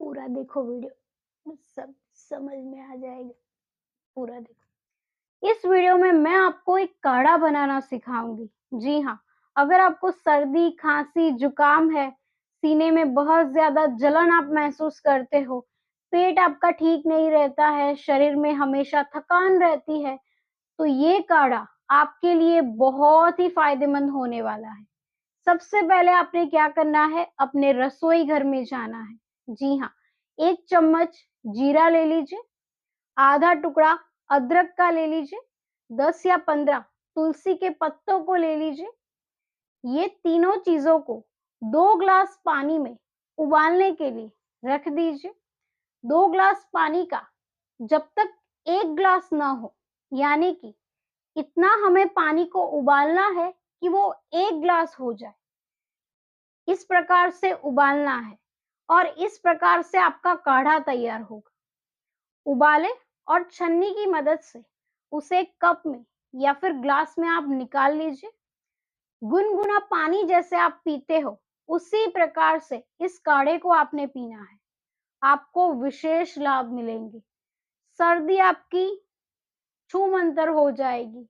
पूरा देखो वीडियो, सब समझ में आ जाएगा। पूरा देखो। इस वीडियो में मैं आपको एक काढ़ा बनाना सिखाऊंगी। जी हाँ, अगर आपको सर्दी, खांसी, जुकाम है, सीने में बहुत ज्यादा जलन आप महसूस करते हो, पेट आपका ठीक नहीं रहता है, शरीर में हमेशा थकान रहती है, तो ये काढ़ा आपके लिए बहुत ही फायदेमंद होने वाला है। सबसे पहले आपने क्या करना है, अपने रसोई घर में जाना है। जी हाँ, 1 चम्मच जीरा ले लीजिए, आधा टुकड़ा अदरक का ले लीजिए, 10 या 15 तुलसी के पत्तों को ले लीजिए। ये तीनों चीजों को 2 ग्लास पानी में उबालने के लिए रख दीजिए। 2 ग्लास पानी का जब तक 1 ग्लास ना हो, यानी कि इतना हमें पानी को उबालना है कि वो 1 ग्लास हो जाए, इस प्रकार से उबालना है और इस प्रकार से आपका काढ़ा तैयार होगा। उबालें और छन्नी की मदद से उसे कप में या फिर ग्लास में आप निकाल लीजिए। गुनगुना पानी जैसे आप पीते हो, उसी प्रकार से इस काढ़े को आपने पीना है। आपको विशेष लाभ मिलेंगे। सर्दी आपकी छूमंतर हो जाएगी,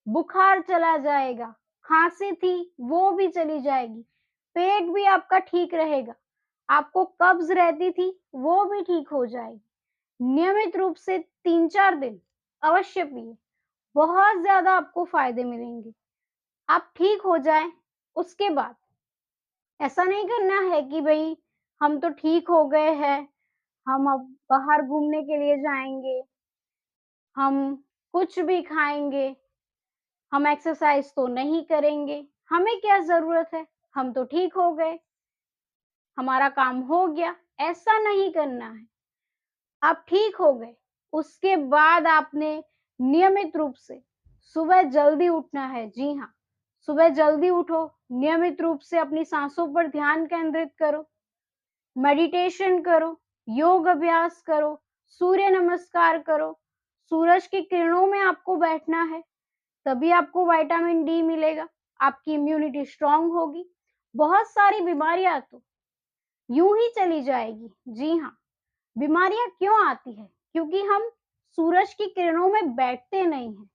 बुखार चला जाएगा, खांसी थी वो भी चली जाएगी, पेट भी आपका ठीक रहेगा, आपको कब्ज रहती थी वो भी ठीक हो जाएगी। नियमित रूप से 3-4 दिन अवश्य पिए, बहुत ज्यादा आपको फायदे मिलेंगे। आप ठीक हो जाए उसके बाद ऐसा नहीं करना है कि भाई हम तो ठीक हो गए हैं, हम अब बाहर घूमने के लिए जाएंगे, हम कुछ भी खाएंगे, हम एक्सरसाइज तो नहीं करेंगे, हमें क्या जरूरत है, हम तो ठीक हो गए, हमारा काम हो गया। ऐसा नहीं करना है। आप ठीक हो गए, उसके बाद आपने नियमित रूप से सुबह जल्दी उठना है। जी हाँ, सुबह जल्दी उठो, नियमित रूप से अपनी सांसों पर ध्यान केंद्रित करो, मेडिटेशन करो, योग अभ्यास करो, सूर्य नमस्कार करो, सूरज की किरणों में आपको बैठना है, तभी आपको विटामिन डी मिलेगा, आपकी इम्यूनिटी स्ट्रांग होगी। बहुत सारी बीमारियां तो यूं ही चली जाएगी। जी हाँ, बीमारियां क्यों आती है? क्योंकि हम सूरज की किरणों में बैठते नहीं हैं।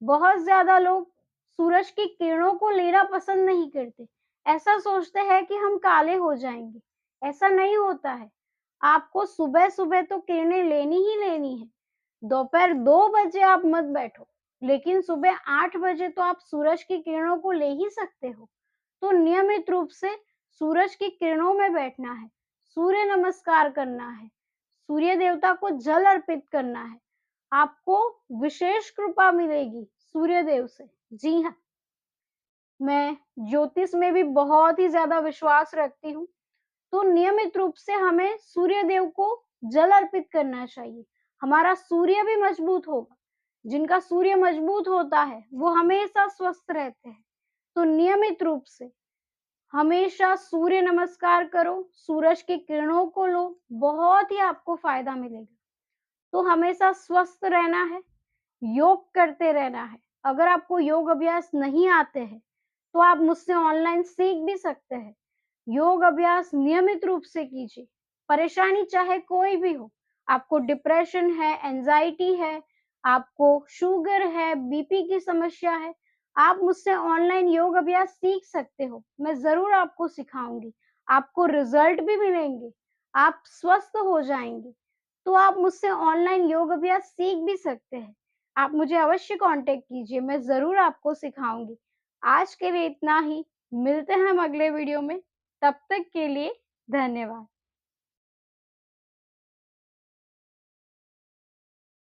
बहुत ज्यादा लोग सूरज की किरणों को लेना पसंद नहीं करते। ऐसा सोचते हैं कि हम काले हो जाएंगे। ऐसा नहीं होता है। आपको सुबह सुबह तो किरणें लेनी ही लेनी है। दोपहर 2 बजे आप मत बैठो, लेकिन सुबह 8 बजे तो आप सूरज की किरणों को ले ही सकते हो। तो नियमित रूप से सूरज की किरणों में बैठना है, सूर्य नमस्कार करना है, सूर्य देवता को जल अर्पित करना है। आपको विशेष कृपा मिलेगी सूर्य देव से। जी हाँ, मैं ज्योतिष में भी बहुत ही ज्यादा विश्वास रखती हूँ, तो नियमित रूप से हमें सूर्य देव को जल अर्पित करना चाहिए। हमारा सूर्य भी मजबूत होगा। जिनका सूर्य मजबूत होता है वो हमेशा स्वस्थ रहते हैं। तो नियमित रूप से हमेशा सूर्य नमस्कार करो, सूरज की किरणों को लो, बहुत ही आपको फायदा मिलेगा। तो हमेशा स्वस्थ रहना है, योग करते रहना है। अगर आपको योग अभ्यास नहीं आते हैं, तो आप मुझसे ऑनलाइन सीख भी सकते हैं। योग अभ्यास नियमित रूप से कीजिए। परेशानी चाहे कोई भी हो, आपको डिप्रेशन है, एंजाइटी है, आपको शुगर है, बीपी की समस्या है, आप मुझसे ऑनलाइन योग अभ्यास सीख सकते हो। मैं ज़रूर आपको सिखाऊँगी। आपको रिज़ल्ट भी मिलेंगे, आप स्वस्थ हो जाएँगे। तो आप मुझसे ऑनलाइन योग अभ्यास सीख भी सकते हैं। आप मुझे अवश्य कॉन्टैक्ट कीजिए, मैं ज़रूर आपको सिखाऊँगी। आज के लिए इतना ही, मिलते हैं हम अगले वीडियो में। तब तक के लिए धन्यवाद।